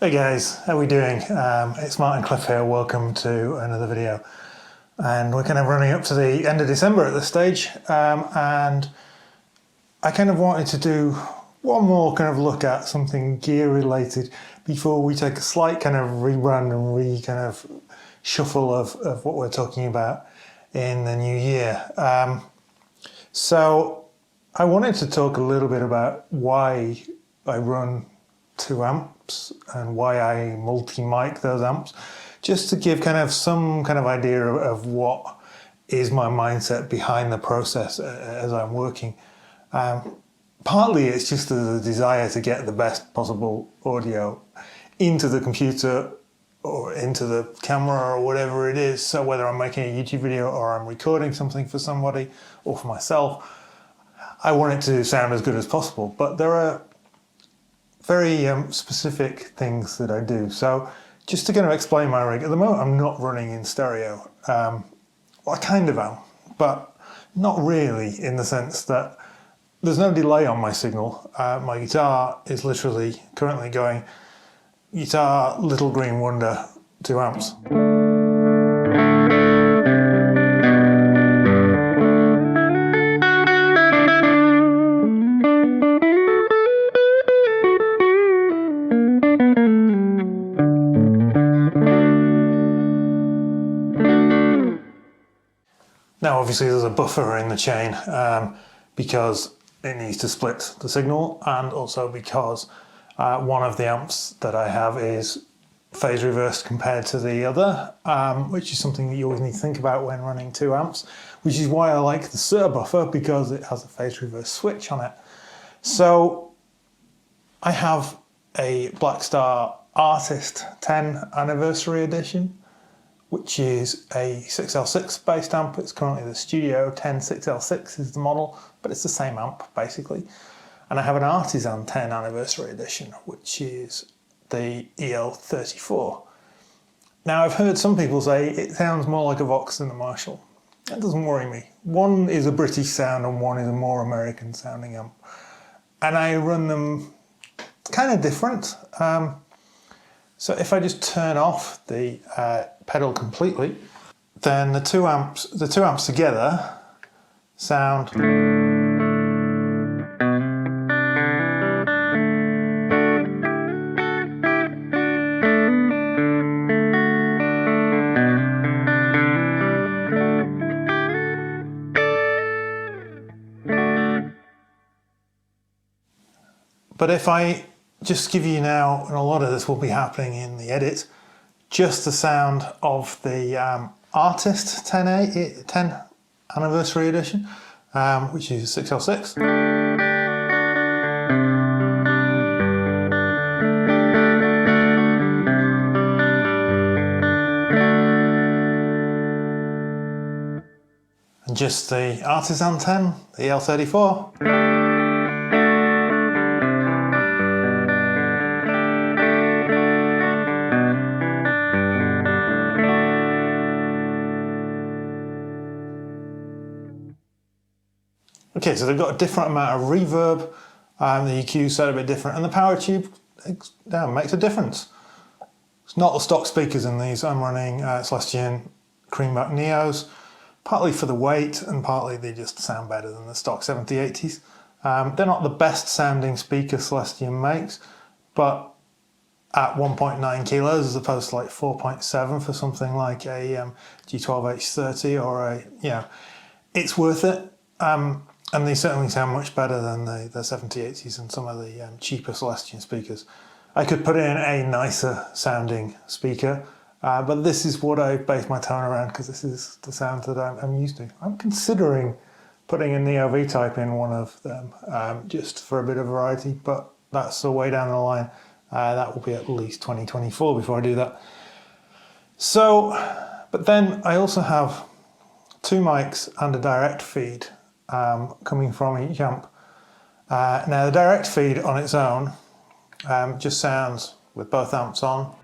Hey guys, how are we doing? It's Martin Cliffe here, welcome to another video. And we're kind of running up to the end of December at this stage, and I kind of wanted to do one more kind of look at something gear related before we take a slight kind of rerun and kind of shuffle of what we're talking about in the new year. So I wanted to talk a little bit about why I run 2 amps and why I multi-mic those amps, just to give kind of some kind of idea of what is my mindset behind the process as I'm working. Partly it's just the desire to get the best possible audio into the computer or into the camera or whatever it is. So whether I'm making a YouTube video or I'm recording something for somebody or for myself, I want it to sound as good as possible. But there are very specific things that I do. So just to kind of explain my rig, at the moment I'm not running in stereo. Well, I kind of am, but not really, in the sense that there's no delay on my signal. My guitar is literally currently going guitar Little Green Wonder 2 amps. Now obviously there's a buffer in the chain because it needs to split the signal, and also because one of the amps that I have is phase reversed compared to the other, which is something that you always need to think about when running 2 amps, which is why I like the SIR buffer, because it has a phase reverse switch on it. So I have a Blackstar Artist 10 Anniversary Edition, which is a 6L6 based amp. It's currently the Studio 10 6L6 is the model, but it's the same amp basically. And I have an Artisan 10 Anniversary Edition, which is the EL34. Now I've heard some people say it sounds more like a Vox than a Marshall. That doesn't worry me. One is a British sound and one is a more American sounding amp. And I run them kind of different. So if I just turn off the pedal completely, then the two amps together sound but if I just give you now, and a lot of this will be happening in the edit, just the sound of the Artist 10 Anniversary Edition, which is 6L6. And just the Artisan 10, the EL34. Okay, so they've got a different amount of reverb, the EQ set a bit different, and the power tube makes a difference. It's not the stock speakers in these. I'm running Celestion Creamback Neos, partly for the weight and partly they just sound better than the stock 7080s. They're not the best sounding speaker Celestion makes, but at 1.9 kilos as opposed to like 4.7 for something like a G12H30 or a, it's worth it. And they certainly sound much better than the 7080s and some of the cheaper Celestion speakers. I could put in a nicer sounding speaker, but this is what I base my tone around because this is the sound that I'm used to. I'm considering putting a Neo V-Type in one of them just for a bit of variety, but that's a way down the line. That will be at least 2024 before I do that. So, but then I also have 2 mics and a direct feed coming from each amp. Now the direct feed on its own just sounds with both amps on.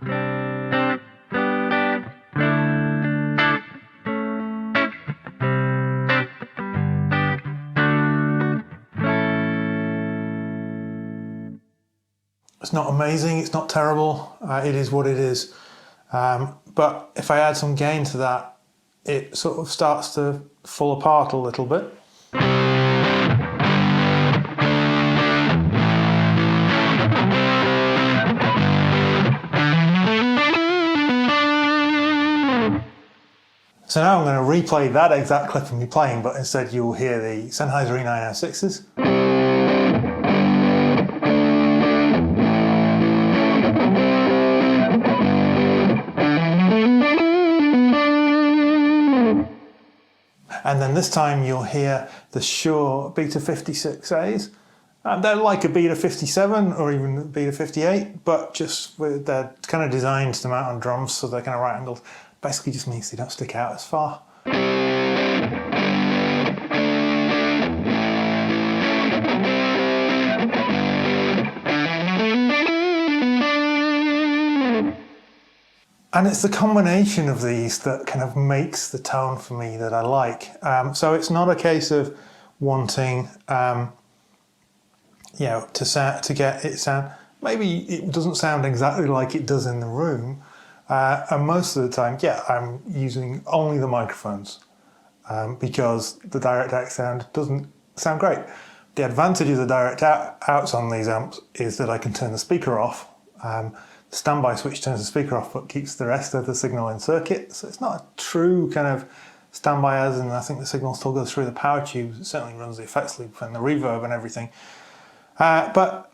It's not amazing, it's not terrible, it is what it is. But if I add some gain to that, it sort of starts to fall apart a little bit. So now I'm going to replay that exact clip of me playing, but instead you'll hear the Sennheiser E906s. And then this time you'll hear the Shure Beta 56As. They're like a Beta 57 or even a Beta 58, but they're kind of designed to mount on drums, so they're kind of right angled. Basically just means they don't stick out as far. And it's the combination of these that kind of makes the tone for me that I like. So it's not a case of wanting, to get it sound. Maybe it doesn't sound exactly like it does in the room, and most of the time, I'm using only the microphones because the direct out sound doesn't sound great. The advantage of the direct outs on these amps is that I can turn the speaker off. The standby switch turns the speaker off but keeps the rest of the signal in circuit, so it's not a true kind of standby as in I think the signal still goes through the power tubes. It certainly runs the effects loop and the reverb and everything. But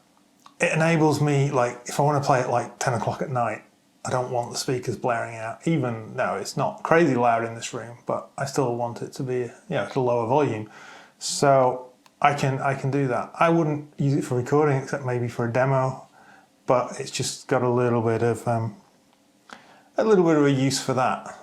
it enables me, like, if I want to play it like 10 o'clock at night, I don't want the speakers blaring out, even though it's not crazy loud in this room, but I still want it to be, at a lower volume. So I can do that. I wouldn't use it for recording except maybe for a demo, but it's just got a little bit of a use for that.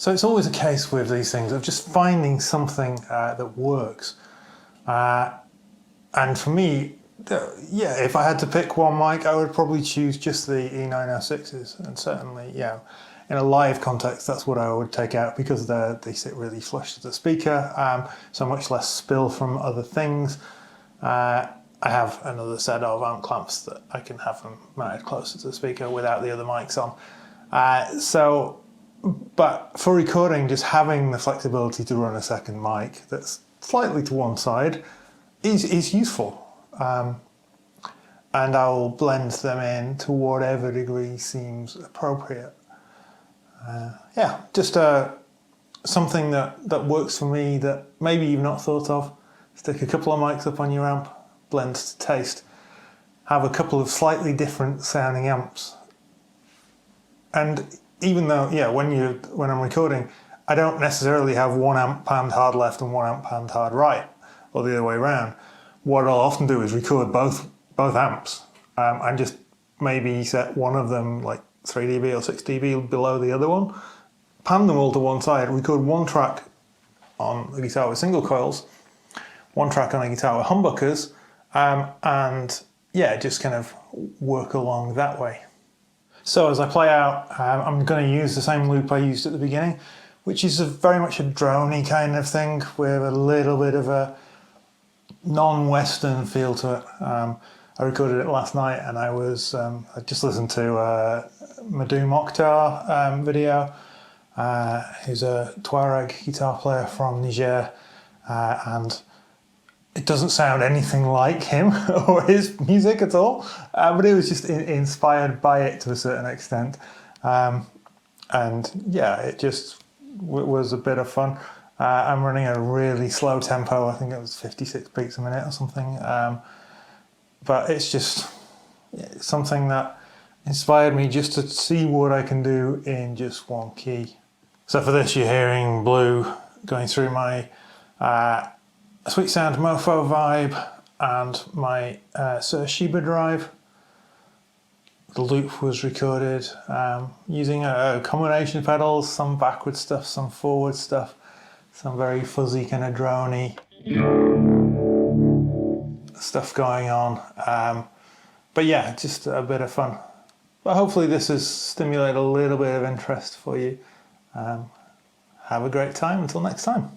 So it's always a case with these things of just finding something that works. And for me, if I had to pick one mic, I would probably choose just the E906s. And certainly, in a live context, that's what I would take out because they sit really flush to the speaker, so much less spill from other things. I have another set of amp clamps that I can have them mounted closer to the speaker without the other mics on. But for recording, just having the flexibility to run a second mic that's slightly to one side is useful. And I'll blend them in to whatever degree seems appropriate. Just something that works for me that maybe you've not thought of. Stick a couple of mics up on your amp, blend to taste. Have a couple of slightly different sounding amps. And even though, when I'm recording, I don't necessarily have one amp panned hard left and one amp panned hard right, or the other way around. What I'll often do is record both amps and just maybe set one of them like 3 dB or 6 dB below the other one, pan them all to one side, record one track on a guitar with single coils, one track on a guitar with humbuckers, and just kind of work along that way. So as I play out, I'm going to use the same loop I used at the beginning, which is very much a droney kind of thing with a little bit of a non-Western feel to it. I recorded it last night and I just listened to Madou Mokhtar video, who's a Tuareg guitar player from Niger, and it doesn't sound anything like him or his music at all, but it was just inspired by it to a certain extent. And yeah, it just was a bit of fun. I'm running a really slow tempo. I think it was 56 beats a minute or something. But it's just something that inspired me just to see what I can do in just one key. So for this, you're hearing Blue going through my Sweet Sound Mofo vibe and my Sir Sheba drive. The loop was recorded using a combination of pedals, some backward stuff, some forward stuff, some very fuzzy kind of droney stuff going on. But yeah, just a bit of fun. But hopefully this has stimulated a little bit of interest for you. Have a great time until next time.